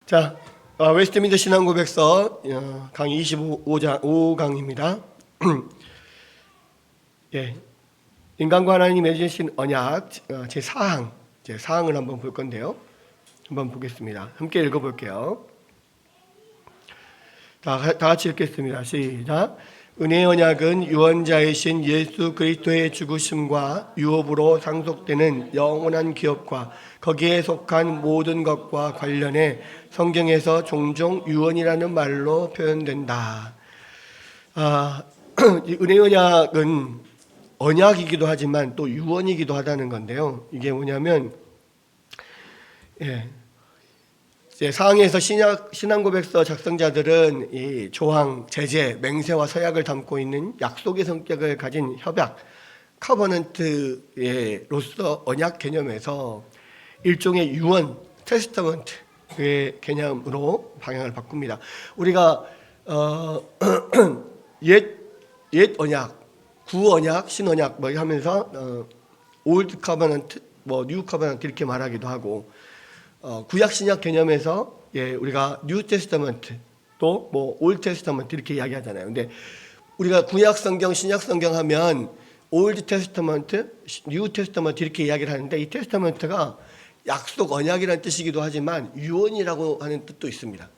자, 웨스트민스터 신앙고백서 강의 25강입니다. 예, 인간과 하나님이 맺으신 언약 제4항을 한번 볼 건데요. 한번 보겠습니다. 함께 읽어볼게요. 다 같이 읽겠습니다. 시작. 은혜의 언약은 유언자이신 예수 그리스도의 죽으심과 유업으로 상속되는 영원한 기업과 거기에 속한 모든 것과 관련해 성경에서 종종 유언이라는 말로 표현된다. 은혜의 언약은 언약이기도 하지만 또 유언이기도 하다는 건데요. 이게 뭐냐면 사항에서 신앙고백서 작성자들은 이 조항, 제재, 맹세와 서약을 담고 있는 약속의 성격을 가진 협약, 커버넌트로서 언약 개념에서 일종의 유언, 테스터먼트의 개념으로 방향을 바꿉니다. 우리가 옛 언약, 구언약, 신언약 뭐 하면서 올드 커버넌트, 뉴 커버넌트 이렇게 말하기도 하고, 구약 신약 개념에서 우리가 뉴 테스터먼트 또 올드 테스터먼트 이렇게 이야기하잖아요. 근데 우리가 구약 성경, 신약 성경 하면 올드 테스터먼트, 뉴 테스터먼트 이렇게 이야기를 하는데, 이 테스터먼트가 약속, 언약이라는 뜻이기도 하지만 유언이라고 하는 뜻도 있습니다.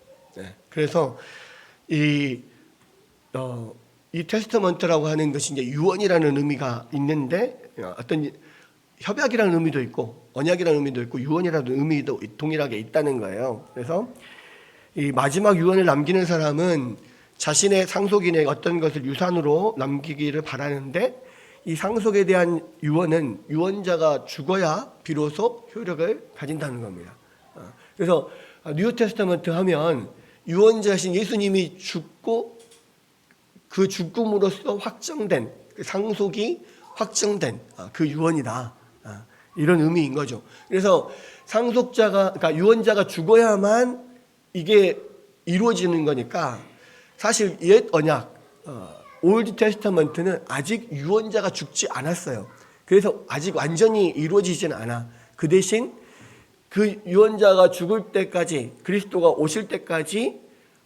그래서 이 테스터먼트라고 하는 것이 이제 유언이라는 의미가 있는데, 어떤 협약이라는 의미도 있고 언약이라는 의미도 있고 유언이라는 의미도 동일하게 있다는 거예요. 그래서 이 마지막 유언을 남기는 사람은 자신의 상속인의 어떤 것을 유산으로 남기기를 바라는데, 이 상속에 대한 유언은 유언자가 죽어야 비로소 효력을 가진다는 겁니다. 그래서 뉴 테스터먼트 하면 유언자신 예수님이 죽고 그 죽음으로써 확정된, 그 상속이 확정된 그 유언이다, 이런 의미인 거죠. 그래서 그러니까 유언자가 죽어야만 이게 이루어지는 거니까, 사실 옛 언약, 올드 테스터먼트는 아직 유언자가 죽지 않았어요. 그래서 아직 완전히 이루어지지는 않아. 그 대신 그 유언자가 죽을 때까지, 그리스도가 오실 때까지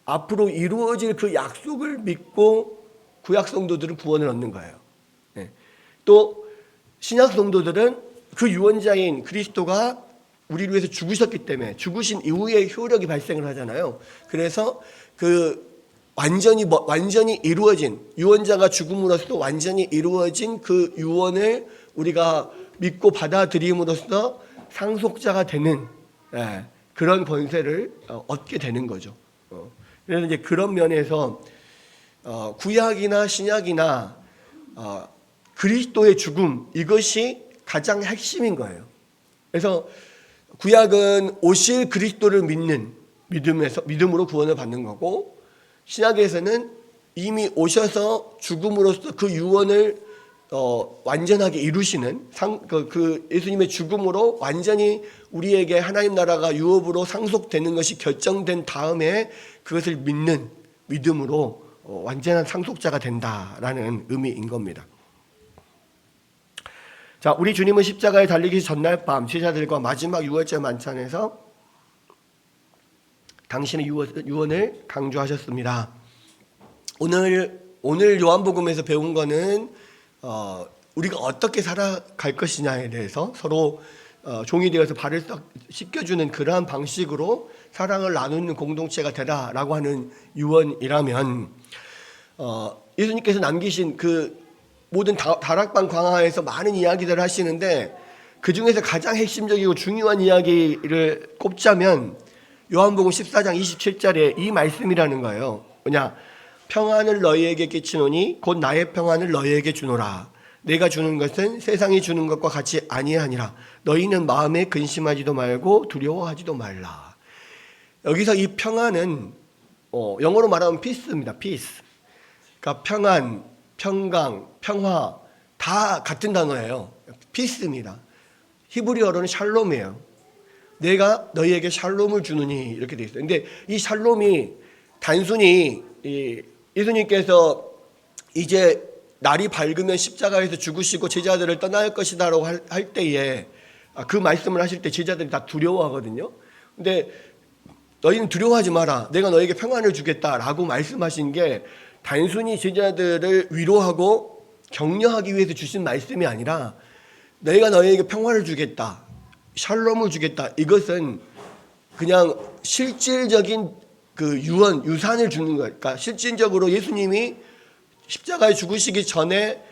앞으로 이루어질 그 약속을 믿고 구약 성도들은 구원을 얻는 거예요. 또 신약 성도들은 그 유언자인 그리스도가 우리를 위해서 죽으셨기 때문에 죽으신 이후에 효력이 발생을 하잖아요. 그래서 그 완전히 이루어진, 유언자가 죽음으로써 완전히 이루어진 그 유언을 우리가 믿고 받아들임으로써 상속자가 되는 그런 권세를 얻게 되는 거죠. 그래서 이제 그런 면에서 구약이나 신약이나 그리스도의 죽음, 이것이 가장 핵심인 거예요. 그래서 구약은 오실 그리스도를 믿는 믿음으로 구원을 받는 거고, 신약에서는 이미 오셔서 죽음으로써 그 유언을 완전하게 이루시는 그 예수님의 죽음으로 완전히 우리에게 하나님 나라가 유업으로 상속되는 것이 결정된 다음에 그것을 믿는 믿음으로 완전한 상속자가 된다라는 의미인 겁니다. 자, 우리 주님은 십자가에 달리기 전날 밤 제자들과 마지막 유월절 만찬에서 당신의 유언을 강조하셨습니다. 오늘 요한복음에서 배운 거는 우리가 어떻게 살아갈 것이냐에 대해서 서로 종이 되어서 발을 씻겨주는 그러한 방식으로 사랑을 나누는 공동체가 되라라고 하는 유언이라면, 예수님께서 남기신 그 모든 다락방 광화에서 많은 이야기들을 하시는데, 그 중에서 가장 핵심적이고 중요한 이야기를 꼽자면 요한복음 14장 27절에 이 말씀이라는 거예요. 뭐냐? 평안을 너희에게 끼치노니 곧 나의 평안을 너희에게 주노라. 내가 주는 것은 세상이 주는 것과 같이 아니하니라. 너희는 마음에 근심하지도 말고 두려워하지도 말라. 여기서 이 평안은 영어로 말하면 peace입니다. peace. 그러니까 평안, 평강, 평화 다 같은 단어예요. 피스입니다. 히브리어로는 샬롬이에요. 내가 너희에게 샬롬을 주느니 이렇게 되어 있어요. 근데 이 샬롬이 단순히 예수님께서 이제 날이 밝으면 십자가에서 죽으시고 제자들을 떠날 것이다라고 할 때에 그 말씀을 하실 때 제자들이 다 두려워하거든요. 근데 너희는 두려워하지 마라. 내가 너에게 평안을 주겠다라고 말씀하신 게 단순히 제자들을 위로하고 격려하기 위해서 주신 말씀이 아니라 내가 너에게 평화를 주겠다. 샬롬을 주겠다. 이것은 그냥 실질적인 그 유산을 주는 거예요. 그러니까 실질적으로 예수님이 십자가에 죽으시기 전에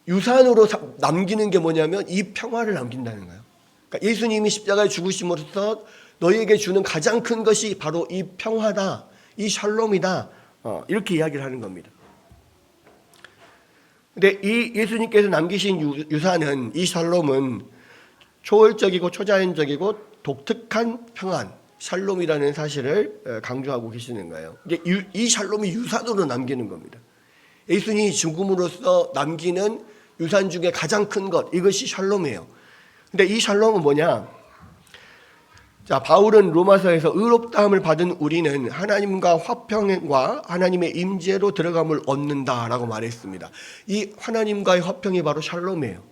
유산으로 남기는 게 뭐냐면 이 평화를 남긴다는 거예요. 그러니까 예수님이 십자가에 죽으심으로써 너희에게 주는 가장 큰 것이 바로 이 평화다, 이 샬롬이다, 이렇게 이야기를 하는 겁니다. 근데 이 예수님께서 남기신 유산은, 이 샬롬은 초월적이고 초자연적이고 독특한 평안, 샬롬이라는 사실을 강조하고 계시는 거예요. 이 샬롬이 유산으로 남기는 겁니다. 예수님이 죽음으로써 남기는 유산 중에 가장 큰 것, 이것이 샬롬이에요. 근데 이 샬롬은 뭐냐? 자, 바울은 로마서에서 의롭다함을 받은 우리는 하나님과 화평과 하나님의 임재로 들어감을 얻는다라고 말했습니다. 이 하나님과의 화평이 바로 샬롬이에요.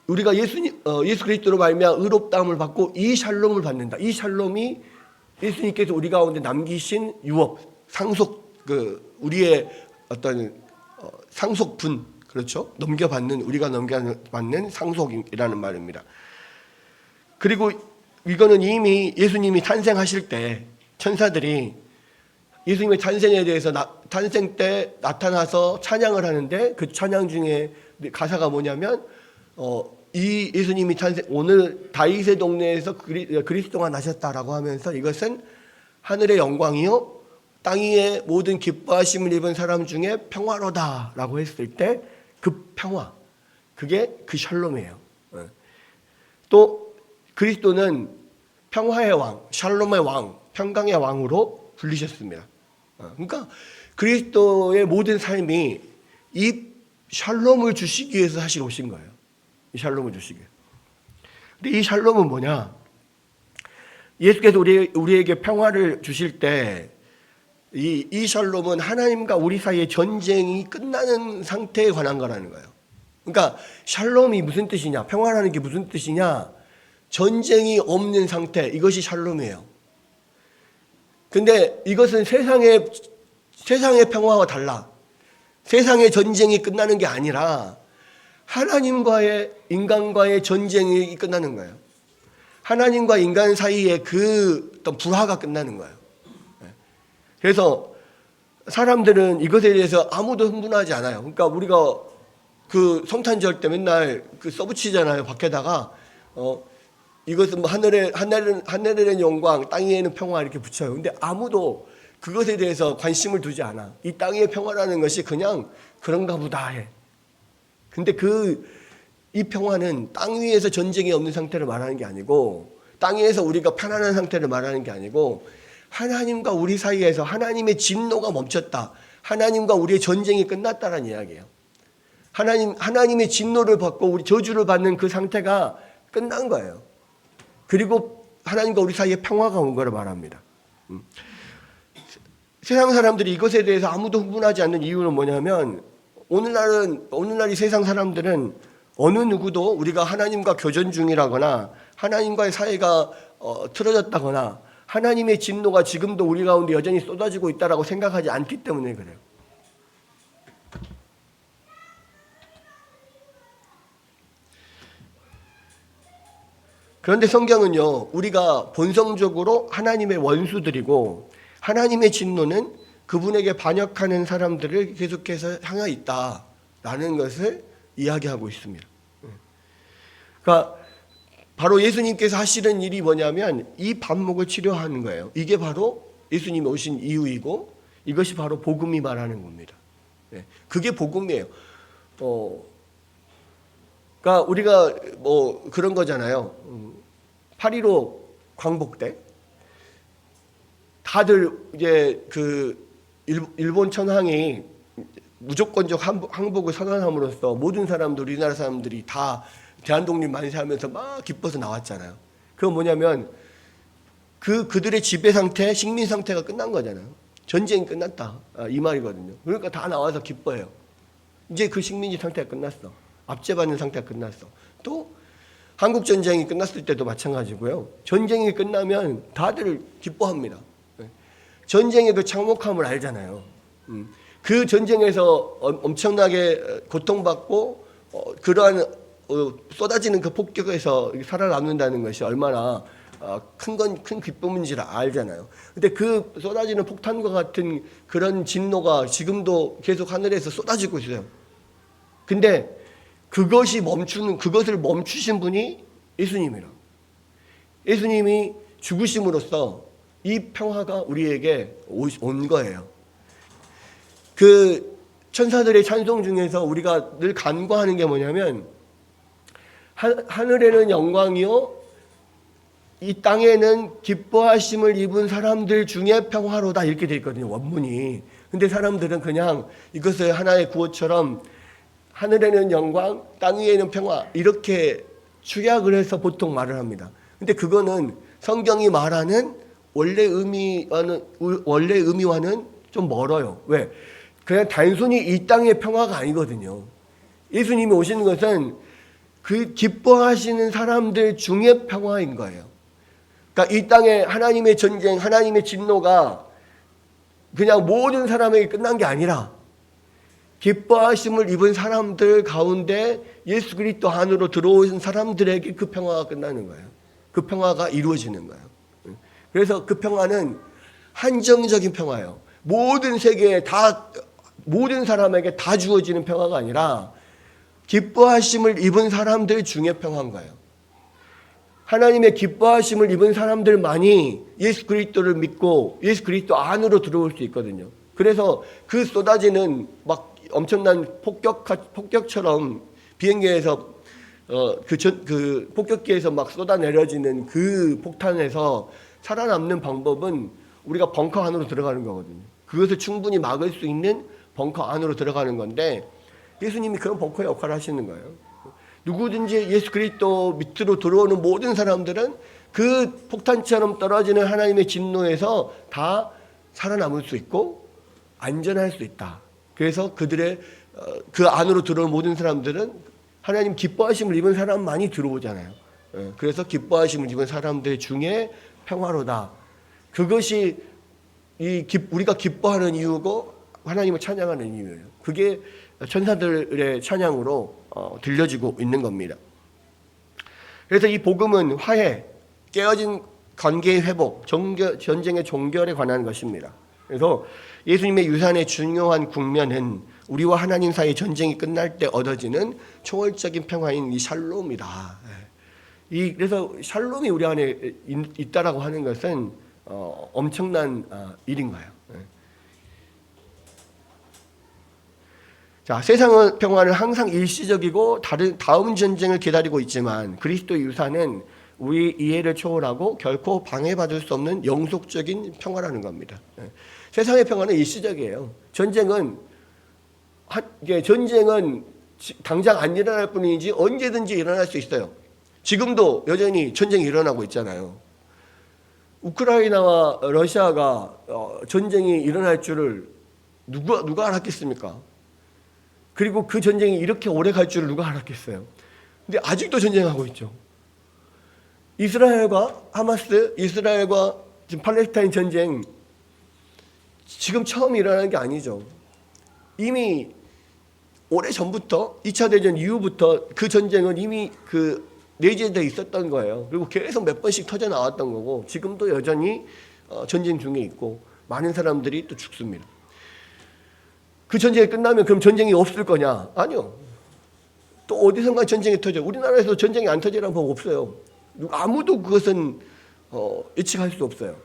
우리가 예수 그리스도로 말미암아 의롭다함을 받고 이 샬롬을 받는다. 이 샬롬이 예수님께서 우리 가운데 남기신 유업, 상속, 우리의 어떤 상속분, 그렇죠? 우리가 넘겨받는 상속이라는 말입니다. 그리고 이거는 이미 예수님이 탄생하실 때 천사들이 예수님의 탄생에 대해서 탄생 때 나타나서 찬양을 하는데 그 찬양 중에 가사가 뭐냐면 이 예수님이 오늘 다윗의 동네에서 그리스도가 나셨다라고 하면서 이것은 하늘의 영광이요 땅 위에 모든 기뻐하심을 입은 사람 중에 평화로다라고 했을 때 그 평화, 그게 그 샬롬이에요. 또 그리스도는 평화의 왕, 샬롬의 왕, 평강의 왕으로 불리셨습니다. 그러니까 그리스도의 모든 삶이 이 샬롬을 주시기 위해서 사실 오신 거예요. 이 샬롬을 주시기 위해서. 근데 이 샬롬은 뭐냐? 예수께서 우리에게 평화를 주실 때 이 샬롬은 하나님과 우리 사이의 전쟁이 끝나는 상태에 관한 거라는 거예요. 그러니까 샬롬이 무슨 뜻이냐? 평화라는 게 무슨 뜻이냐? 전쟁이 없는 상태, 이것이 샬롬이에요. 근데 이것은 세상의 평화와 달라. 세상의 전쟁이 끝나는 게 아니라 하나님과의 인간과의 전쟁이 끝나는 거예요. 하나님과 인간 사이의 그 어떤 불화가 끝나는 거예요. 그래서 사람들은 이것에 대해서 아무도 흥분하지 않아요. 그러니까 우리가 그 성탄절 때 맨날 써붙이잖아요. 밖에다가 이것은 뭐 하늘에는 영광, 땅 위에는 평화 이렇게 붙여요. 근데 아무도 그것에 대해서 관심을 두지 않아. 이 땅 위의 평화라는 것이 그냥 그런가 보다 해. 근데 이 평화는 땅 위에서 전쟁이 없는 상태를 말하는 게 아니고, 땅 위에서 우리가 편안한 상태를 말하는 게 아니고, 하나님과 우리 사이에서 하나님의 진노가 멈췄다. 하나님과 우리의 전쟁이 끝났다는 이야기예요. 하나님의 진노를 받고 우리 저주를 받는 그 상태가 끝난 거예요. 그리고 하나님과 우리 사이에 평화가 온 거를 말합니다. 세상 사람들이 이것에 대해서 아무도 흥분하지 않는 이유는 뭐냐면 오늘날 이 세상 사람들은 어느 누구도 우리가 하나님과 교전 중이라거나 하나님과의 사이가 틀어졌다거나 하나님의 진노가 지금도 우리 가운데 여전히 쏟아지고 있다라고 생각하지 않기 때문에 그래요. 그런데 성경은요, 우리가 본성적으로 하나님의 원수들이고 하나님의 진노는 그분에게 반역하는 사람들을 계속해서 향해 있다라는 것을 이야기하고 있습니다. 그러니까 바로 예수님께서 하시는 일이 뭐냐면 이 반목을 치료하는 거예요. 이게 바로 예수님이 오신 이유이고 이것이 바로 복음이 말하는 겁니다. 그게 복음이에요. 그러니까 우리가 뭐 그런 거잖아요. 8.15 광복 때 다들 이제 그 일본 천황이 무조건적 항복을 선언함으로써 모든 사람들, 우리나라 사람들이 다 대한독립 만세하면서 막 기뻐서 나왔잖아요. 그건 뭐냐면 그들의 지배 상태, 식민 상태가 끝난 거잖아요. 전쟁이 끝났다, 이 말이거든요. 그러니까 다 나와서 기뻐해요. 이제 그 식민지 상태가 끝났어. 압제받는 상태가 끝났어. 또 한국 전쟁이 끝났을 때도 마찬가지고요. 전쟁이 끝나면 다들 기뻐합니다. 전쟁의 그 참혹함을 알잖아요. 그 전쟁에서 엄청나게 고통받고 그러한 쏟아지는 그 폭격에서 살아남는다는 것이 얼마나 큰 기쁨인지를 알잖아요. 근데 그 쏟아지는 폭탄과 같은 그런 진노가 지금도 계속 하늘에서 쏟아지고 있어요. 근데 그것을 멈추신 분이 예수님이라. 예수님이 죽으심으로써 이 평화가 우리에게 온 거예요. 그 천사들의 찬송 중에서 우리가 늘 간구하는 게 뭐냐면 하늘에는 영광이요 이 땅에는 기뻐하심을 입은 사람들 중에 평화로다 이렇게 돼 있거든요. 원문이. 근데 사람들은 그냥 이것을 하나의 구호처럼 하늘에는 영광, 땅 위에는 평화 이렇게 축약을 해서 보통 말을 합니다. 근데 그거는 성경이 말하는 원래 의미와는 좀 멀어요. 왜? 그냥 단순히 이 땅의 평화가 아니거든요. 예수님이 오시는 것은 그 기뻐하시는 사람들 중에 평화인 거예요. 그러니까 이 땅에 하나님의 전쟁, 하나님의 진노가 그냥 모든 사람에게 끝난 게 아니라 기뻐하심을 입은 사람들 가운데 예수 그리스도 안으로 들어오신 사람들에게 그 평화가 끝나는 거예요. 그 평화가 이루어지는 거예요. 그래서 그 평화는 한정적인 평화예요. 모든 세계에 모든 사람에게 다 주어지는 평화가 아니라 기뻐하심을 입은 사람들 중에 평화인 거예요. 하나님의 기뻐하심을 입은 사람들만이 예수 그리스도를 믿고 예수 그리스도 안으로 들어올 수 있거든요. 그래서 그 쏟아지는 막 엄청난 폭격처럼 비행기에서 그 폭격기에서 막 쏟아내려지는 그 폭탄에서 살아남는 방법은 우리가 벙커 안으로 들어가는 거거든요. 그것을 충분히 막을 수 있는 벙커 안으로 들어가는 건데 예수님이 그런 벙커의 역할을 하시는 거예요. 누구든지 예수 그리스도 밑으로 들어오는 모든 사람들은 그 폭탄처럼 떨어지는 하나님의 진노에서 다 살아남을 수 있고 안전할 수 있다. 그래서 그들의 그 안으로 들어온 모든 사람들은 하나님 기뻐하심을 입은 사람만이 들어오잖아요. 그래서 기뻐하심을 입은 사람들 중에 평화로다. 그것이 우리가 기뻐하는 이유고 하나님을 찬양하는 이유예요. 그게 천사들의 찬양으로 들려지고 있는 겁니다. 그래서 이 복음은 화해, 깨어진 관계의 회복, 전쟁의 종결에 관한 것입니다. 그래서 예수님의 유산의 중요한 국면은 우리와 하나님 사이의 전쟁이 끝날 때 얻어지는 초월적인 평화인 이 샬롬이다. 그래서 샬롬이 우리 안에 있다라고 하는 것은 엄청난 일인 거예요. 자, 세상의 평화는 항상 일시적이고 다음 전쟁을 기다리고 있지만 그리스도의 유산은 우리 이해를 초월하고 결코 방해받을 수 없는 영속적인 평화라는 겁니다. 세상의 평화는 일시적이에요. 전쟁은 당장 안 일어날 뿐이지 언제든지 일어날 수 있어요. 지금도 여전히 전쟁이 일어나고 있잖아요. 우크라이나와 러시아가 전쟁이 일어날 줄을 누가 알았겠습니까? 그리고 그 전쟁이 이렇게 오래 갈 줄을 누가 알았겠어요? 근데 아직도 전쟁하고 있죠. 이스라엘과 하마스, 이스라엘과 지금 팔레스타인 전쟁 지금 처음 일어나는 게 아니죠. 이미 오래전부터 2차 대전 이후부터 그 전쟁은 이미 내재되어 있었던 거예요. 그리고 계속 몇 번씩 터져 나왔던 거고 지금도 여전히 전쟁 중에 있고 많은 사람들이 또 죽습니다. 그 전쟁이 끝나면 그럼 전쟁이 없을 거냐? 아니요. 또 어디선가 전쟁이 터져. 우리나라에서 전쟁이 안 터지라는 법 없어요. 아무도 그것은 예측할 수 없어요.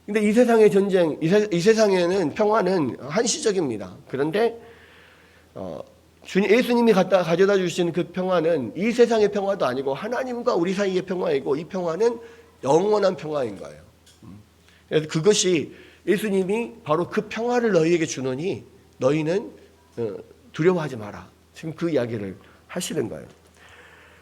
근데 이 세상의 전쟁, 이 세상에는 평화는 한시적입니다. 그런데 예수님이 가져다 주신 그 평화는 이 세상의 평화도 아니고 하나님과 우리 사이의 평화이고 이 평화는 영원한 평화인 거예요. 그래서 그것이 예수님이 바로 그 평화를 너희에게 주노니 너희는 두려워하지 마라. 지금 그 이야기를 하시는 거예요.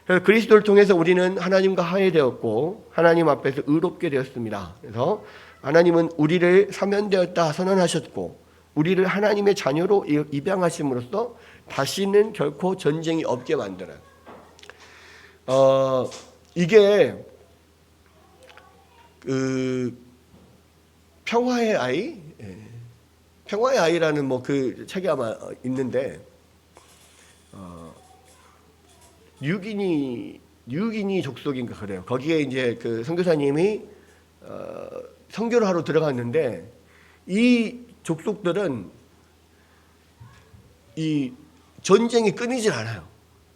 그래서 그리스도를 통해서 우리는 하나님과 화해되었고 하나님 앞에서 의롭게 되었습니다. 그래서 하나님은 우리를 사면되었다 선언하셨고 우리를 하나님의 자녀로 입양하심으로써 다시는 결코 전쟁이 없게 만들어요. 이게 그 평화의 아이, 평화의 아이라는 뭐 그 책이 아마 있는데 뉴기니 족속인가 그래요. 거기에 이제 그 선교사님이 선교를 하러 들어갔는데 이 족속들은 이 전쟁이 끊이질 않아요.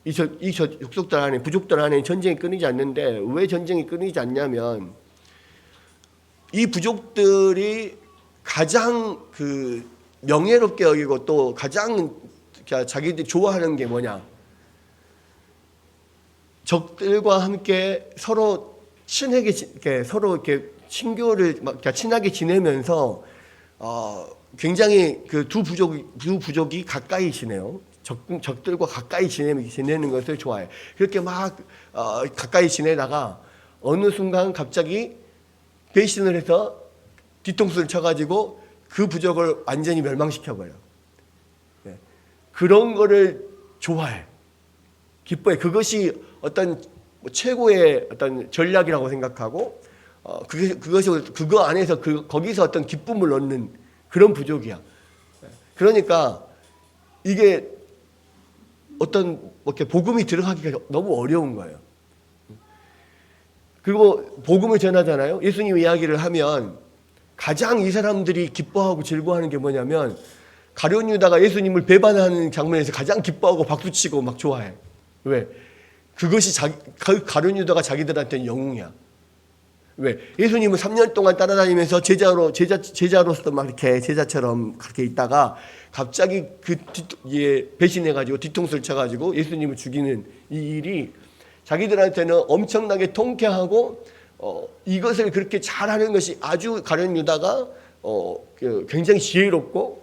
이 족속들 안에 부족들 안에 전쟁이 끊이지 않는데 왜 전쟁이 끊이지 않냐면 이 부족들이 가장 그 명예롭게 여기고 또 가장 자기들이 좋아하는 게 뭐냐? 적들과 함께 서로 서로 이렇게 친교를 친하게 지내면서 굉장히 그 두 부족이 가까이 지내요. 적들과 가까이 지내는 것을 좋아해. 그렇게 막 가까이 지내다가 어느 순간 갑자기 배신을 해서 뒤통수를 쳐가지고 그 부족을 완전히 멸망시켜버려. 그런 거를 좋아해. 기뻐해. 그것이 어떤 최고의 어떤 전략이라고 생각하고 그거 안에서 거기서 어떤 기쁨을 얻는 그런 부족이야. 그러니까 이게 어떤 이렇게 복음이 들어가기가 너무 어려운 거예요. 그리고 복음을 전하잖아요. 예수님 이야기를 하면 가장 이 사람들이 기뻐하고 즐거워하는 게 뭐냐면 가룟 유다가 예수님을 배반하는 장면에서 가장 기뻐하고 박수치고 막 좋아해. 왜? 그것이 가룟 유다가 자기들한테는 영웅이야. 왜? 예수님은 3년 동안 따라다니면서 제자로서 막 이렇게 제자처럼 그렇게 있다가 갑자기 배신해가지고 뒤통수를 쳐가지고 예수님을 죽이는 이 일이 자기들한테는 엄청나게 통쾌하고 이것을 그렇게 잘하는 것이 아주 가룟 유다가 굉장히 지혜롭고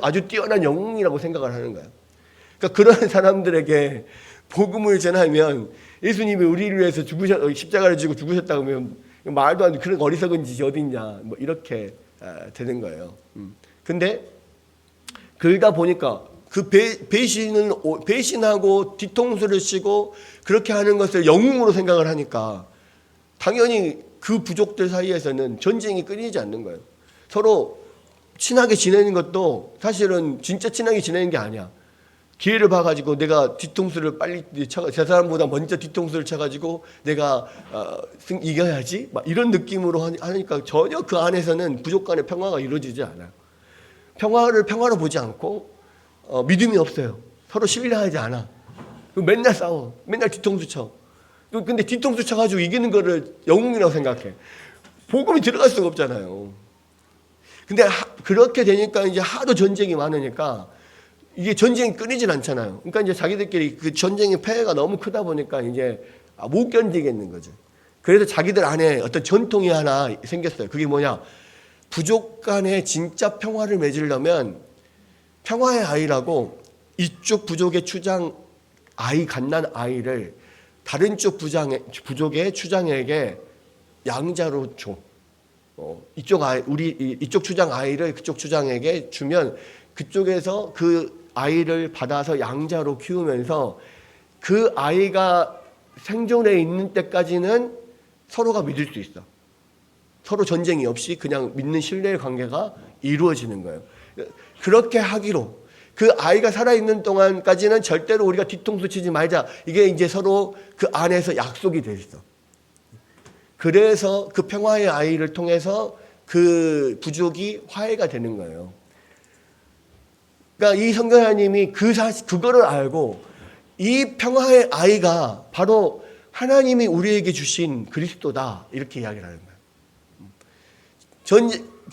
아주 뛰어난 영웅이라고 생각을 하는 거예요. 그러니까 그런 사람들에게 복음을 전하면 예수님이 우리를 위해서 십자가를 지고 죽으셨다고 하면 말도 안 돼. 그런 어리석은 짓이 어딨냐. 뭐 이렇게 되는 거예요. 근데 그러다 보니까 그 배신하고 뒤통수를 치고 그렇게 하는 것을 영웅으로 생각을 하니까 당연히 그 부족들 사이에서는 전쟁이 끊이지 않는 거예요. 서로 친하게 지내는 것도 사실은 진짜 친하게 지내는 게 아니야. 기회를 봐가지고 내가 뒤통수를 빨리 저 사람보다 먼저 뒤통수를 쳐가지고 내가 이겨야지 막 이런 느낌으로 하니까 전혀 그 안에서는 부족 간의 평화가 이루어지지 않아요. 평화로 보지 않고 믿음이 없어요. 서로 신뢰하지 않아. 맨날 싸워. 맨날 뒤통수 쳐. 근데 뒤통수 쳐가지고 이기는 거를 영웅이라고 생각해. 복음이 들어갈 수가 없잖아요. 근데 그렇게 되니까 이제 하도 전쟁이 많으니까 이게 전쟁이 끊이질 않잖아요. 그러니까 이제 자기들끼리 그 전쟁의 폐해가 너무 크다 보니까 이제 못 견디겠는 거죠. 그래서 자기들 안에 어떤 전통이 하나 생겼어요. 그게 뭐냐? 부족 간에 진짜 평화를 맺으려면 평화의 아이라고 이쪽 부족의 추장 갓난 아이를 다른 쪽 부족의 추장에게 양자로 줘. 이쪽 추장 아이를 그쪽 추장에게 주면 그쪽에서 그 아이를 받아서 양자로 키우면서 그 아이가 생존해 있는 때까지는 서로가 믿을 수 있어. 서로 전쟁이 없이 그냥 믿는 신뢰의 관계가 이루어지는 거예요. 그렇게 하기로 그 아이가 살아있는 동안까지는 절대로 우리가 뒤통수 치지 말자. 이게 이제 서로 그 안에서 약속이 돼 있어. 그래서 그 평화의 아이를 통해서 그 부족이 화해가 되는 거예요. 그러니까 이 선교사님이 그거를 알고 이 평화의 아이가 바로 하나님이 우리에게 주신 그리스도다 이렇게 이야기를 하는 거예요.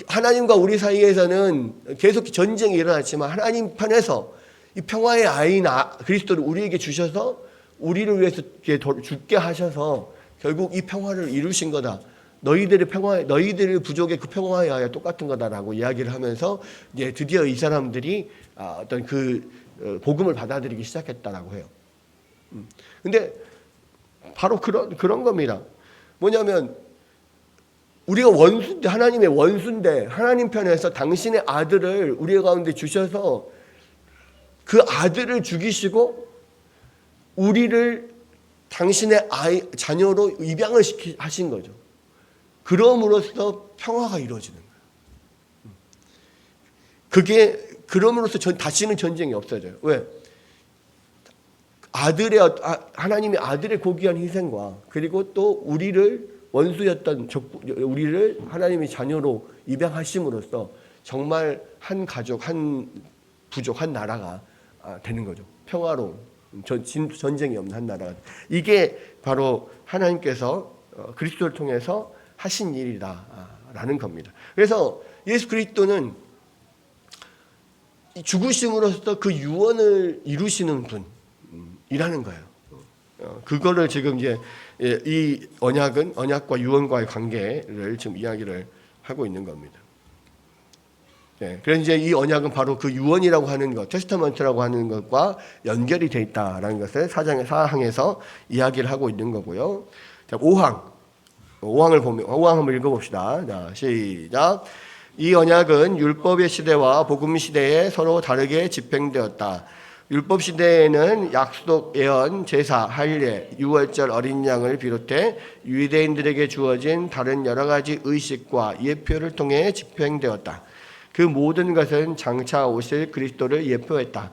하나님과 우리 사이에서는 계속 전쟁이 일어났지만 하나님 편에서 이 평화의 아이인 그리스도를 우리에게 주셔서 우리를 위해서 죽게 하셔서 결국 이 평화를 이루신 거다. 너희들의 부족의 그 평화의 아이와 똑같은 거다라고 이야기를 하면서 이제 드디어 이 사람들이 어떤 그 복음을 받아들이기 시작했다라고 해요. 근데 바로 그런 겁니다. 뭐냐면 우리가 하나님의 원수인데 하나님 편에서 당신의 아들을 우리 가운데 주셔서 그 아들을 죽이시고 우리를 당신의 자녀로 입양을 하신 거죠. 그럼으로써 평화가 이루어지는 거예요. 그럼으로써 다시는 전쟁이 없어져요. 왜? 하나님의 아들의 고귀한 희생과 그리고 또 우리를 원수였던 우리를 하나님의 자녀로 입양하심으로써 정말 한 가족, 한 부족, 한 나라가 되는 거죠. 평화로운 전쟁이 없는 한 나라가. 이게 바로 하나님께서 그리스도를 통해서 하신 일이다라는 겁니다. 그래서 예수 그리스도는 죽으심으로써 그 유언을 이루시는 분이라는 거예요. 그거를 지금 이제 이 언약과 유언과의 관계를 지금 이야기를 하고 있는 겁니다. 네, 그래서 이제 이 언약은 바로 그 유언이라고 하는 것, 테스터먼트라고 하는 것과 연결이 돼 있다라는 것을 4항에서 이야기를 하고 있는 거고요. 자, 5항을 한번 읽어봅시다. 자, 시작. 이 언약은 율법의 시대와 복음 시대에 서로 다르게 집행되었다. 율법 시대에는 약속, 예언, 제사, 할례, 유월절, 어린 양을 비롯해 유대인들에게 주어진 다른 여러 가지 의식과 예표를 통해 집행되었다. 그 모든 것은 장차 오실 그리스도를 예표했다.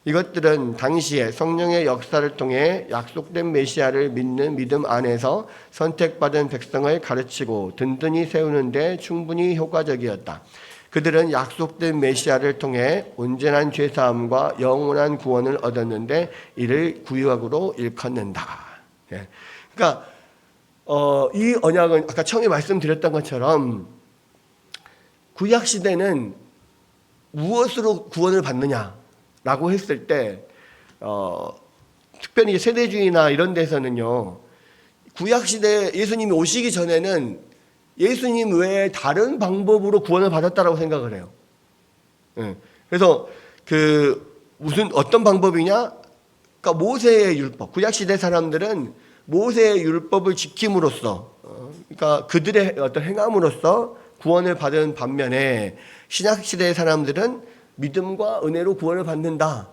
이것들은 당시에 성령의 역사를 통해 약속된 메시아를 믿는 믿음 안에서 선택받은 백성을 가르치고 든든히 세우는 데 충분히 효과적이었다. 그들은 약속된 메시아를 통해 온전한 죄사함과 영원한 구원을 얻었는데 이를 구약으로 일컫는다. 예. 그러니까 이 언약은 아까 처음에 말씀드렸던 것처럼 구약 시대는 무엇으로 구원을 받느냐라고 했을 때 특별히 세대주의나 이런 데서는요, 구약 시대 예수님이 오시기 전에는 예수님 외에 다른 방법으로 구원을 받았다라고 생각을 해요. 그래서 어떤 방법이냐? 그러니까 모세의 율법. 구약 시대 사람들은 모세의 율법을 지킴으로써, 그러니까 그들의 어떤 행함으로써 구원을 받은 반면에 신약 시대의 사람들은 믿음과 은혜로 구원을 받는다.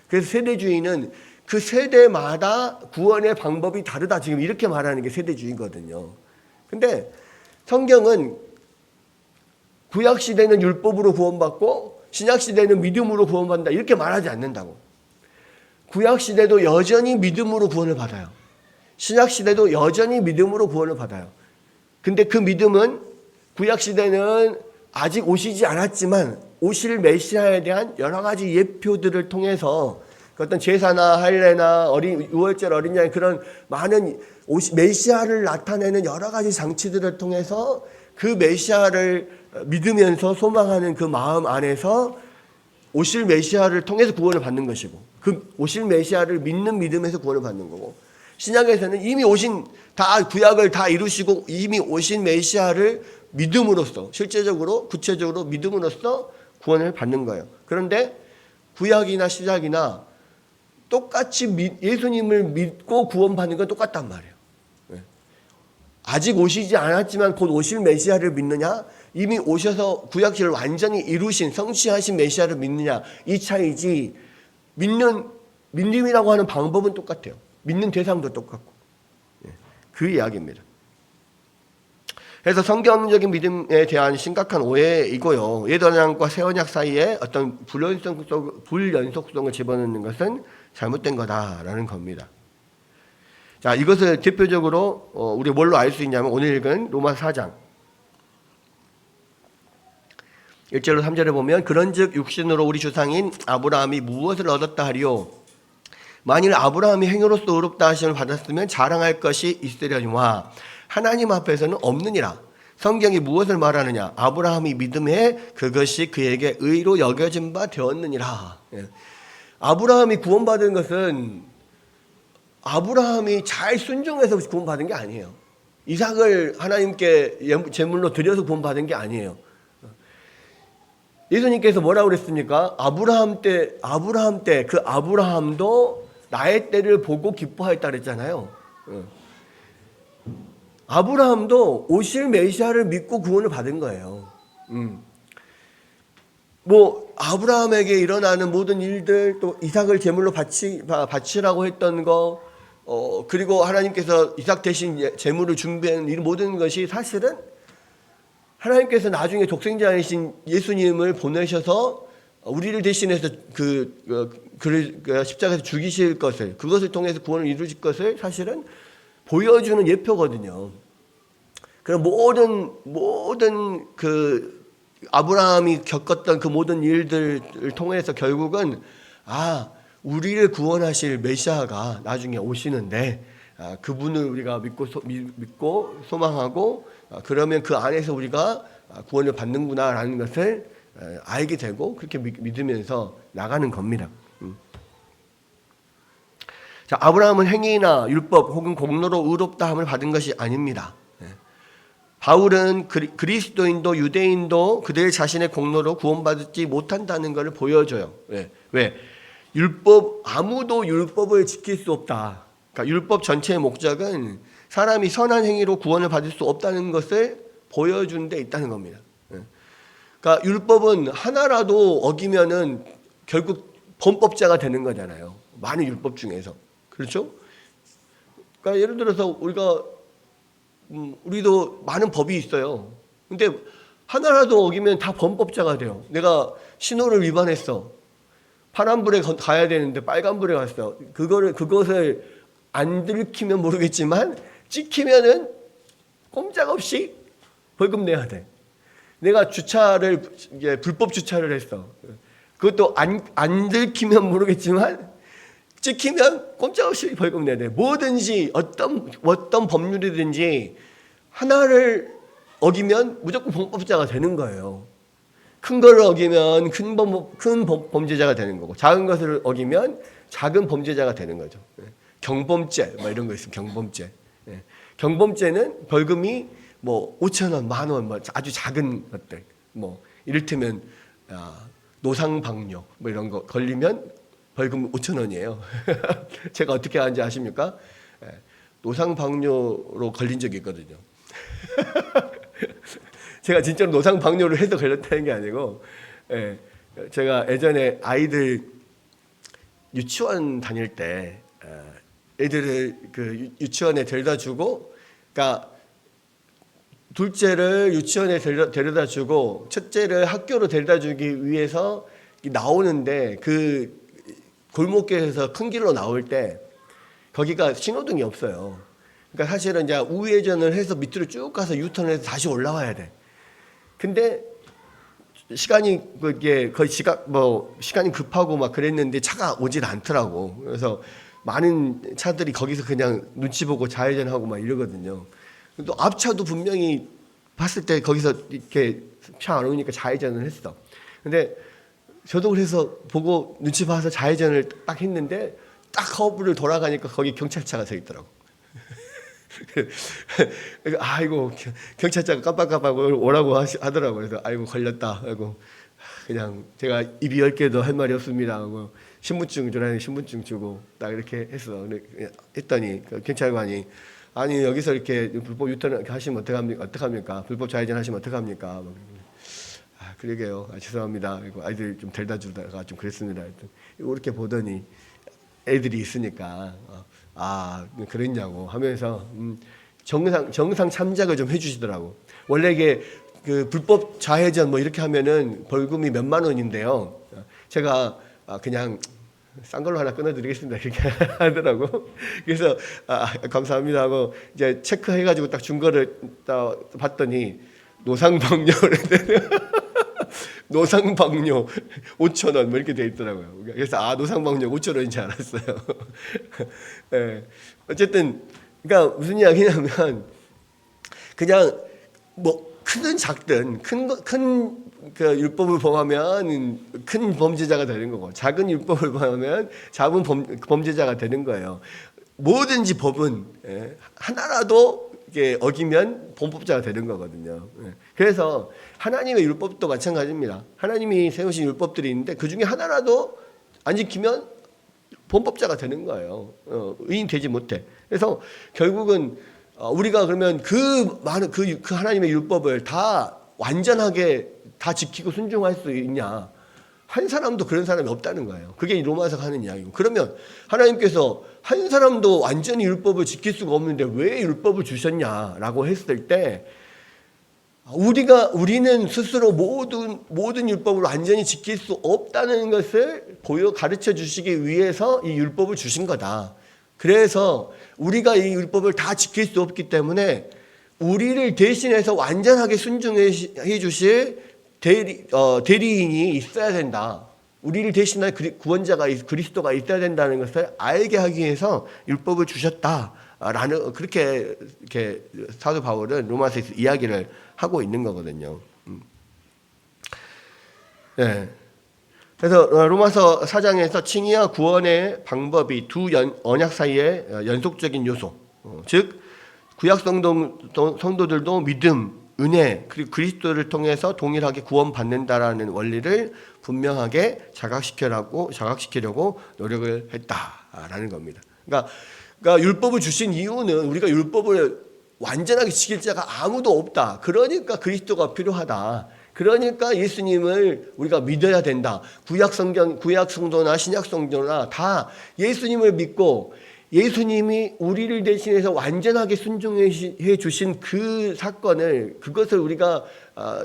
그래서 세대주의는 그 세대마다 구원의 방법이 다르다. 지금 이렇게 말하는 게 세대주의거든요. 근데 성경은 구약 시대는 율법으로 구원받고 신약 시대는 믿음으로 구원받는다. 이렇게 말하지 않는다고. 구약 시대도 여전히 믿음으로 구원을 받아요. 신약 시대도 여전히 믿음으로 구원을 받아요. 근데 그 믿음은 구약 시대는 아직 오시지 않았지만 오실 메시아에 대한 여러 가지 예표들을 통해서 어떤 제사나 할례나 유월절 어린 양 그런 많은 메시아를 나타내는 여러 가지 장치들을 통해서 그 메시아를 믿으면서 소망하는 그 마음 안에서 오실 메시아를 통해서 구원을 받는 것이고, 그 오실 메시아를 믿는 믿음에서 구원을 받는 거고, 신약에서는 이미 구약을 다 이루시고 이미 오신 메시아를 믿음으로써 실제적으로 구체적으로 믿음으로써 구원을 받는 거예요. 그런데 구약이나 신약이나 똑같이 예수님을 믿고 구원받는 건 똑같단 말이에요. 아직 오시지 않았지만 곧 오실 메시아를 믿느냐, 이미 오셔서 구약시를 완전히 이루신 성취하신 메시아를 믿느냐, 이 차이지. 믿음이라고 하는 방법은 똑같아요. 믿는 대상도 똑같고. 그 이야기입니다. 그래서 성경적인 믿음에 대한 심각한 오해이고요. 옛 언약과 새 언약 사이에 어떤 불연속성을 집어넣는 것은 잘못된 거다라는 겁니다. 자, 이것을 대표적으로 우리가 뭘로 알 수 있냐면 오늘 읽은 로마서 4장 1절로 3절에 보면, 그런즉 육신으로 우리 조상인 아브라함이 무엇을 얻었다 하리요? 만일 아브라함이 행위로서 의롭다 하심을 받았으면 자랑할 것이 있으려니와 하나님 앞에서는 없느니라. 성경이 무엇을 말하느냐? 아브라함이 믿음에 그것이 그에게 의로 여겨진 바 되었느니라. 아브라함이 구원받은 것은 아브라함이 잘 순종해서 구원받은 게 아니에요. 이삭을 하나님께 제물로 드려서 구원받은 게 아니에요. 예수님께서 뭐라고 그랬습니까? 아브라함 때 그 아브라함도 나의 때를 보고 기뻐하였다 그랬잖아요. 아브라함도 오실 메시아를 믿고 구원을 받은 거예요. 아브라함에게 일어나는 모든 일들, 또 이삭을 제물로 바치라고 했던 거, 그리고 하나님께서 이삭 대신 제물을 준비한 이 모든 것이 사실은 하나님께서 나중에 독생자이신 예수님을 보내셔서 우리를 대신해서 그를 십자가에서 죽이실 것을, 그것을 통해서 구원을 이루실 것을 사실은 보여주는 예표거든요. 그런 모든 그 아브라함이 겪었던 그 모든 일들을 통해서 결국은 우리를 구원하실 메시아가 나중에 오시는데 그분을 우리가 믿고 소망하고 그러면 그 안에서 우리가 구원을 받는구나라는 것을 알게 되고 그렇게 믿으면서 나가는 겁니다. 자, 아브라함은 행위나 율법 혹은 공로로 의롭다함을 받은 것이 아닙니다. 바울은 그리스도인도 유대인도 그들 자신의 공로로 구원받지 못한다는 것을 보여줘요. 왜? 아무도 율법을 지킬 수 없다. 그러니까 율법 전체의 목적은 사람이 선한 행위로 구원을 받을 수 없다는 것을 보여준 데 있다는 겁니다. 그러니까 율법은 하나라도 어기면은 결국 범법자가 되는 거잖아요. 많은 율법 중에서. 그렇죠? 그러니까 예를 들어서 우리도 많은 법이 있어요. 근데 하나라도 어기면 다 범법자가 돼요. 내가 신호를 위반했어. 파란불에 가야 되는데 빨간불에 갔어. 그것을 안 들키면 모르겠지만 찍히면은 꼼짝없이 벌금 내야 돼. 내가 불법 주차를 했어. 그것도 안 들키면 모르겠지만 찍히면 꼼짝없이 벌금 내야 돼. 뭐든지 어떤 법률이든지 하나를 어기면 무조건 범법자가 되는 거예요. 큰 걸 어기면 큰 범죄자가 되는 거고 작은 것을 어기면 작은 범죄자가 되는 거죠. 경범죄 이런 거 있으면 경범죄. 경범죄는 벌금이 5,000원, 10,000원 아주 작은 것들 이를테면 노상방뇨 이런 거 걸리면 벌금 5,000원이에요. 제가 어떻게 하는지 아십니까? 노상방뇨로 걸린 적이 있거든요. 제가 진짜로 노상방뇨를 해서 걸렸다는 게 아니고 제가 예전에 아이들 유치원 다닐 때 애들을 그 유치원에 데려다 주고, 그러니까 둘째를 유치원에 데려다 주고 첫째를 학교로 데려다 주기 위해서 나오는데 그 골목길에서 큰 길로 나올 때 거기가 신호등이 없어요. 그러니까 사실은 이제 우회전을 해서 밑으로 쭉 가서 유턴을 해서 다시 올라와야 돼. 근데 시간이 거의 시간이 급하고 막 그랬는데 차가 오질 않더라고. 그래서 많은 차들이 거기서 그냥 눈치 보고 좌회전하고 막 이러거든요. 또 앞차도 분명히 봤을 때 거기서 이렇게 차 안 오니까 좌회전을 했어. 근데 저도 그래서 보고 눈치 봐서 좌회전을 딱 했는데 딱 커브를 돌아가니까 거기 경찰차가 서 있더라고. 아이고 경찰차가 깜빡깜빡 오라고 하더라고요. 그래서 아이고 걸렸다 하고 그냥 제가 입이 10개도 할 말이 없습니다 하고 신분증 주라니 신분증 주고 딱 이렇게 했더니 경찰관이 아니 여기서 이렇게 불법 유턴 하시면 어떡합니까? 불법 좌회전 하시면 어떡합니까? 그러게요. 죄송합니다. 그리고 아이들 좀 데려다 주다가 좀 그랬습니다. 이렇게 보더니 애들이 있으니까 그랬냐고 하면서 정상 참작을 좀 해주시더라고. 원래 이게 그 불법 좌회전 이렇게 하면은 벌금이 몇만 원인데요. 제가 그냥 싼 걸로 하나 끊어드리겠습니다 이렇게 하더라고. 그래서 감사합니다 하고 이제 체크해가지고 딱 준 거를 딱 봤더니 노상방뇨를 노상방뇨 5,000원 이렇게 돼 있더라고요. 그래서 노상방뇨 5,000원인지 알았어요. 네. 어쨌든 그러니까 무슨 이야기냐면 그냥 크든 작든 큰 율법을 범하면 큰 범죄자가 되는 거고 작은 율법을 범하면 작은 범죄자가 되는 거예요. 뭐든지 법은 하나라도 어기면 범법자가 되는 거거든요. 그래서 하나님의 율법도 마찬가지입니다. 하나님이 세우신 율법들이 있는데 그 중에 하나라도 안 지키면 범법자가 되는 거예요. 의인 되지 못해. 그래서 결국은 우리가 그러면 그 많은 하나님의 율법을 다 완전하게 다 지키고 순종할 수 있냐? 한 사람도 그런 사람이 없다는 거예요. 그게 로마서가 하는 이야기고. 그러면 하나님께서 한 사람도 완전히 율법을 지킬 수가 없는데 왜 율법을 주셨냐라고 했을 때, 우리는 스스로 모든 율법을 완전히 지킬 수 없다는 것을 가르쳐 주시기 위해서 이 율법을 주신 거다. 그래서 우리가 이 율법을 다 지킬 수 없기 때문에 우리를 대신해서 완전하게 순종해 주실 대리인이 있어야 된다. 우리를 대신할 구원자가, 그리스도가 있어야 된다는 것을 알게 하기 위해서 율법을 주셨다라는, 그렇게 이렇게 사도 바울은 로마서에서 이야기를 하고 있는 거거든요. 네. 그래서 로마서 4장에서 칭의와 구원의 방법이 두 언약 사이의 연속적인 요소, 즉 구약 성도들도 믿음, 은혜, 그리고 그리스도를 통해서 동일하게 구원받는다라는 원리를 분명하게 자각시키려고 노력을 했다라는 겁니다. 그러니까 율법을 주신 이유는 우리가 율법을 완전하게 지킬 자가 아무도 없다. 그러니까 그리스도가 필요하다. 그러니까 예수님을 우리가 믿어야 된다. 구약 성도나 신약 성도나 다 예수님을 믿고 예수님이 우리를 대신해서 완전하게 순종해 주신 그 사건을, 그것을 우리가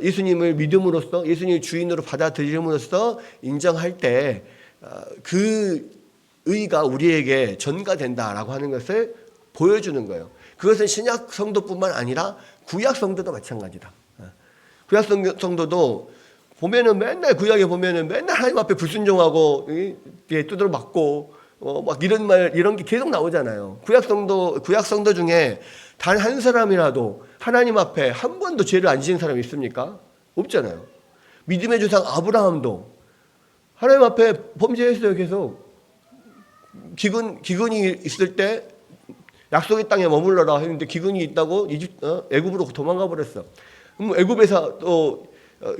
예수님을 믿음으로써, 예수님을 주인으로 받아들임으로써 인정할 때 그 의가 우리에게 전가된다라고 하는 것을 보여주는 거예요. 그것은 신약 성도뿐만 아니라 구약 성도도 마찬가지다. 구약 성도도 보면은 맨날 구약에 보면은 맨날 하나님 앞에 불순종하고 두드러 맞고 막 이런 게 계속 나오잖아요. 구약 성도 중에 단 한 사람이라도 하나님 앞에 한 번도 죄를 안 지은 사람이 있습니까? 없잖아요. 믿음의 조상 아브라함도 하나님 앞에 범죄했어요. 계속 기근이 있을 때 약속의 땅에 머물러라 했는데 기근이 있다고 애굽으로 도망가 버렸어. 애굽에서 또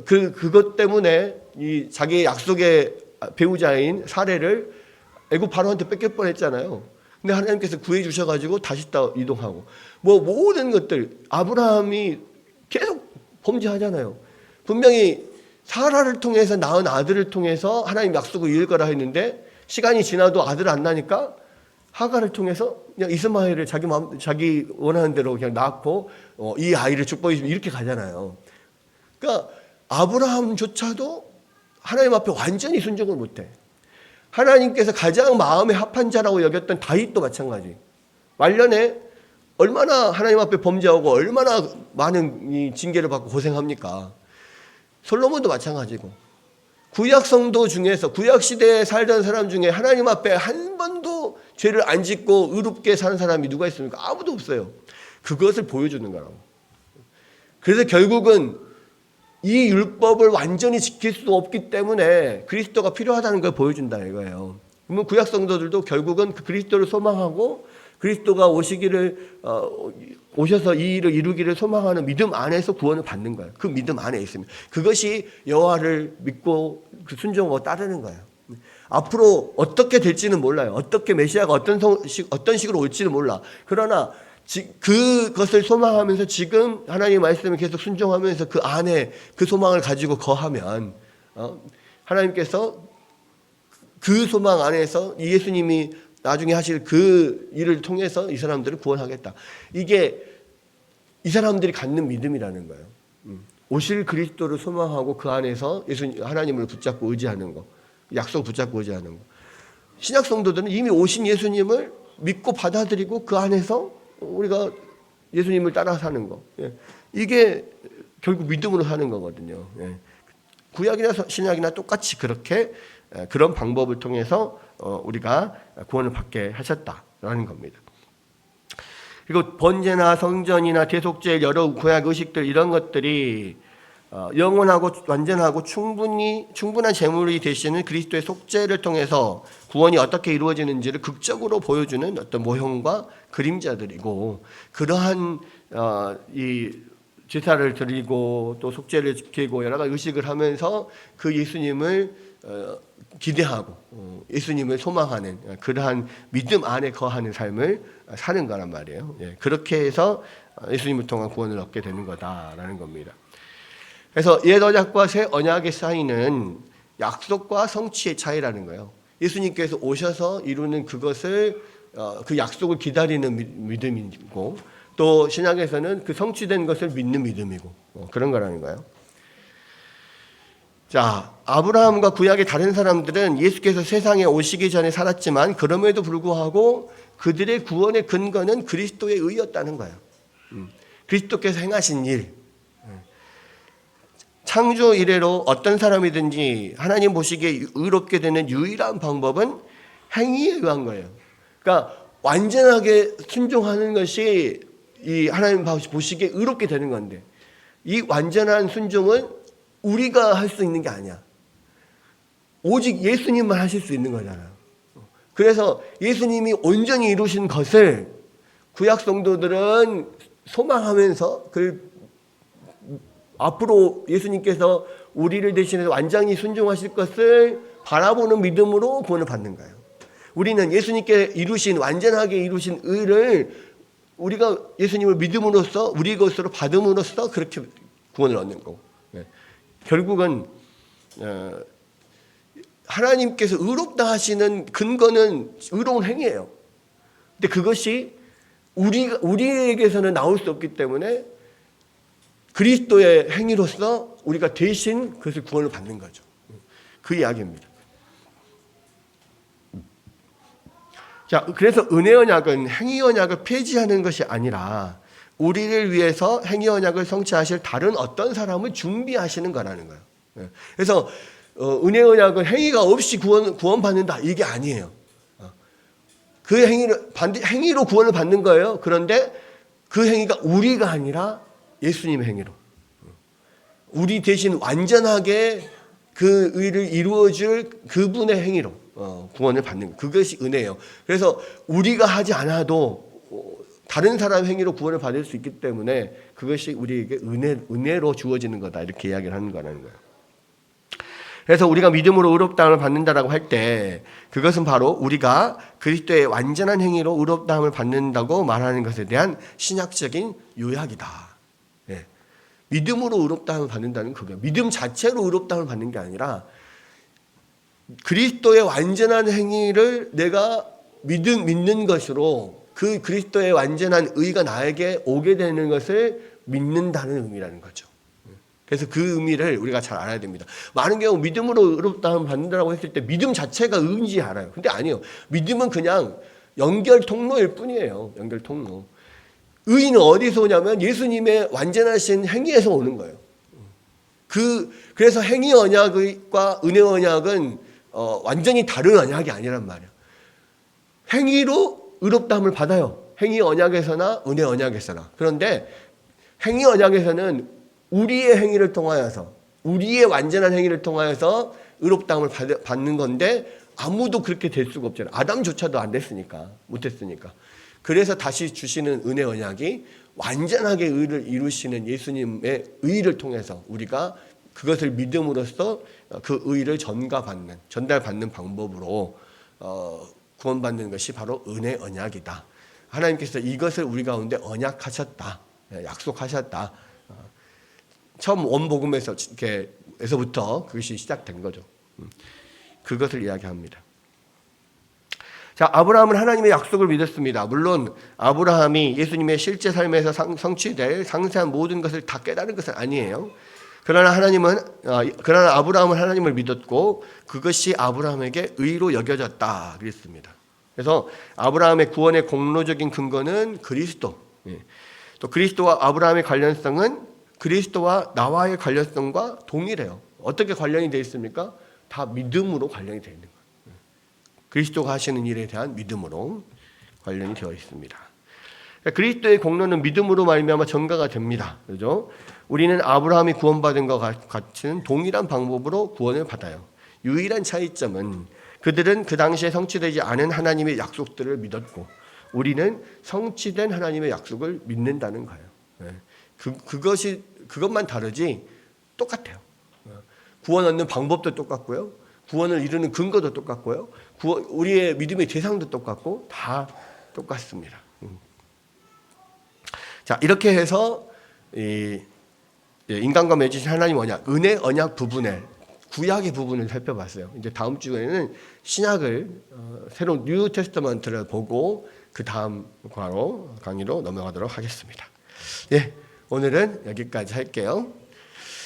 그것 때문에 이 자기의 약속의 배우자인 사례를 애굽 바로한테 뺏길 뻔했잖아요. 근데 하나님께서 구해 주셔가지고 다시 이동하고 모든 것들 아브라함이 계속 범죄하잖아요. 분명히 사라를 통해서 낳은 아들을 통해서 하나님 약속을 이을 거라 했는데 시간이 지나도 아들 안 나니까 하가를 통해서 그냥 이스마엘을 자기 원하는 대로 그냥 낳고 이 아이를 축복해 이렇게 가잖아요. 그러니까 아브라함조차도 하나님 앞에 완전히 순종을 못해. 하나님께서 가장 마음에 합한 자라고 여겼던 다윗도 마찬가지. 말년에 얼마나 하나님 앞에 범죄하고 얼마나 많은 이 징계를 받고 고생합니까? 솔로몬도 마찬가지고. 구약 성도 중에서 구약 시대에 살던 사람 중에 하나님 앞에 한 번도 죄를 안 짓고 의롭게 사는 사람이 누가 있습니까? 아무도 없어요. 그것을 보여주는 거라고. 그래서 결국은 이 율법을 완전히 지킬 수 없기 때문에 그리스도가 필요하다는 걸 보여준다 이거예요. 그러면 구약 성도들도 결국은 그 그리스도를 소망하고 그리스도가 오셔서 이 일을 이루기를 소망하는 믿음 안에서 구원을 받는 거예요. 그 믿음 안에 있습니다. 그것이 여호와를 믿고 순종하고 따르는 거예요. 앞으로 어떻게 될지는 몰라요. 어떻게 메시아가 어떤 식으로 올지는 몰라. 그러나 그것을 소망하면서 지금 하나님의 말씀을 계속 순종하면서 그 안에 그 소망을 가지고 거하면 하나님께서 그 소망 안에서 예수님이 나중에 하실 그 일을 통해서 이 사람들을 구원하겠다. 이게 이 사람들이 갖는 믿음이라는 거예요. 오실 그리스도를 소망하고 그 안에서 하나님을 붙잡고 의지하는 거, 약속을 붙잡고 의지하는 거. 신약 성도들은 이미 오신 예수님을 믿고 받아들이고 그 안에서 우리가 예수님을 따라 사는 거. 이게 결국 믿음으로 사는 거거든요. 구약이나 신약이나 똑같이 그런 방법을 통해서 우리가 구원을 받게 하셨다라는 겁니다. 그리고 번제나 성전이나 대속죄 여러 구약 의식들 이런 것들이 영원하고 완전하고 충분한 제물이 되시는 그리스도의 속죄를 통해서 구원이 어떻게 이루어지는지를 극적으로 보여주는 어떤 모형과 그림자들이고, 그러한 이 제사를 드리고 또 속죄를 지키고 여러 가지 의식을 하면서 그 예수님을 기대하고 예수님을 소망하는 그러한 믿음 안에 거하는 삶을 사는 거란 말이에요. 그렇게 해서 예수님을 통한 구원을 얻게 되는 거다라는 겁니다. 그래서 옛 언약과 새 언약의 사이는 약속과 성취의 차이라는 거예요. 예수님께서 오셔서 이루는 그것을 그 약속을 기다리는 믿음이고, 또 신약에서는 그 성취된 것을 믿는 믿음이고, 그런 거라는 거예요. 자, 아브라함과 구약의 다른 사람들은 예수께서 세상에 오시기 전에 살았지만 그럼에도 불구하고 그들의 구원의 근거는 그리스도의 의였다는 거예요. 그리스도께서 행하신 일. 창조 이래로 어떤 사람이든지 하나님 보시기에 의롭게 되는 유일한 방법은 행위에 의한 거예요. 그러니까 완전하게 순종하는 것이 이 하나님 보시기에 의롭게 되는 건데, 이 완전한 순종은 우리가 할 수 있는 게 아니야. 오직 예수님만 하실 수 있는 거잖아요. 그래서 예수님이 온전히 이루신 것을 구약 성도들은 소망하면서 그 앞으로 예수님께서 우리를 대신해서 완전히 순종하실 것을 바라보는 믿음으로 구원을 받는 거예요. 우리는 예수님께 완전하게 이루신 의를 우리가 예수님을 믿음으로써 우리 것으로 받음으로써 그렇게 구원을 얻는 거고, 결국은 하나님께서 의롭다 하시는 근거는 의로운 행위예요. 근데 그것이 우리에게서는 나올 수 없기 때문에 그리스도의 행위로서 우리가 대신 그것을 구원을 받는 거죠. 그 이야기입니다. 자, 그래서 은혜 언약은 행위 언약을 폐지하는 것이 아니라 우리를 위해서 행위 언약을 성취하실 다른 어떤 사람을 준비하시는 거라는 거예요. 그래서 은혜 언약은 행위가 없이 구원받는다, 이게 아니에요. 그 행위로 구원을 받는 거예요. 그런데 그 행위가 우리가 아니라 예수님의 행위로, 우리 대신 완전하게 그 의를 이루어줄 그분의 행위로 구원을 받는 것, 그것이 은혜예요. 그래서 우리가 하지 않아도 다른 사람 행위로 구원을 받을 수 있기 때문에 그것이 우리에게 은혜로 주어지는 거다, 이렇게 이야기를 하는 거라는 거예요. 그래서 우리가 믿음으로 의롭다함을 받는다라고 할 때 그것은 바로 우리가 그리스도의 완전한 행위로 의롭다함을 받는다고 말하는 것에 대한 신약적인 요약이다. 믿음으로 의롭다함을 받는다는 그거예요. 믿음 자체로 의롭다함을 받는 게 아니라 그리스도의 완전한 행위를 내가 믿는 것으로 그 그리스도의 완전한 의가 나에게 오게 되는 것을 믿는다는 의미라는 거죠. 그래서 그 의미를 우리가 잘 알아야 됩니다. 많은 경우 믿음으로 의롭다함을 받는다고 했을 때 믿음 자체가 의인지 알아요. 근데 아니에요. 믿음은 그냥 연결 통로일 뿐이에요. 연결 통로. 의인은 어디서 오냐면 예수님의 완전하신 행위에서 오는 거예요. 그래서 행위 언약과 은혜 언약은 완전히 다른 언약이 아니란 말이에요. 행위로 의롭다함을 받아요. 행위 언약에서나 은혜 언약에서나. 그런데 행위 언약에서는 우리의 행위를 통하여서, 우리의 완전한 행위를 통하여서 의롭다함을 받는 건데 아무도 그렇게 될 수가 없잖아요. 아담조차도 안 됐으니까, 못했으니까. 그래서 다시 주시는 은혜 언약이 완전하게 의를 이루시는 예수님의 의를 통해서 우리가 그것을 믿음으로써 그 의를 전달받는 방법으로 구원받는 것이 바로 은혜 언약이다. 하나님께서 이것을 우리 가운데 언약하셨다, 약속하셨다. 처음 원복음에서부터 그것이 시작된 거죠. 그것을 이야기합니다. 자, 아브라함은 하나님의 약속을 믿었습니다. 물론 아브라함이 예수님의 실제 삶에서 성취될 상세한 모든 것을 다 깨달은 것은 아니에요. 그러나 아브라함은 하나님을 믿었고 그것이 아브라함에게 의로 여겨졌다 그랬습니다. 그래서 아브라함의 구원의 공로적인 근거는 그리스도. 또 그리스도와 아브라함의 관련성은 그리스도와 나와의 관련성과 동일해요. 어떻게 관련이 되어 있습니까? 다 믿음으로 관련이 되어 있는 거예요. 그리스도가 하시는 일에 대한 믿음으로 관련이 되어 있습니다. 그리스도의 공로는 믿음으로 말미암아 전가가 됩니다. 그렇죠? 우리는 아브라함이 구원받은 것과 같은 동일한 방법으로 구원을 받아요. 유일한 차이점은 그들은 그 당시에 성취되지 않은 하나님의 약속들을 믿었고 우리는 성취된 하나님의 약속을 믿는다는 거예요. 그것만 다르지 똑같아요. 구원 얻는 방법도 똑같고요. 구원을 이루는 근거도 똑같고요. 우리의 믿음의 대상도 똑같고 다 똑같습니다. 자, 이렇게 해서 인간과 맺으신 하나님 언약, 은혜 언약 부분에 구약의 부분을 살펴봤어요. 이제 다음 주에는 신약을 새로운 뉴 테스터먼트를 보고 그 다음 강의로 넘어가도록 하겠습니다. 예, 오늘은 여기까지 할게요.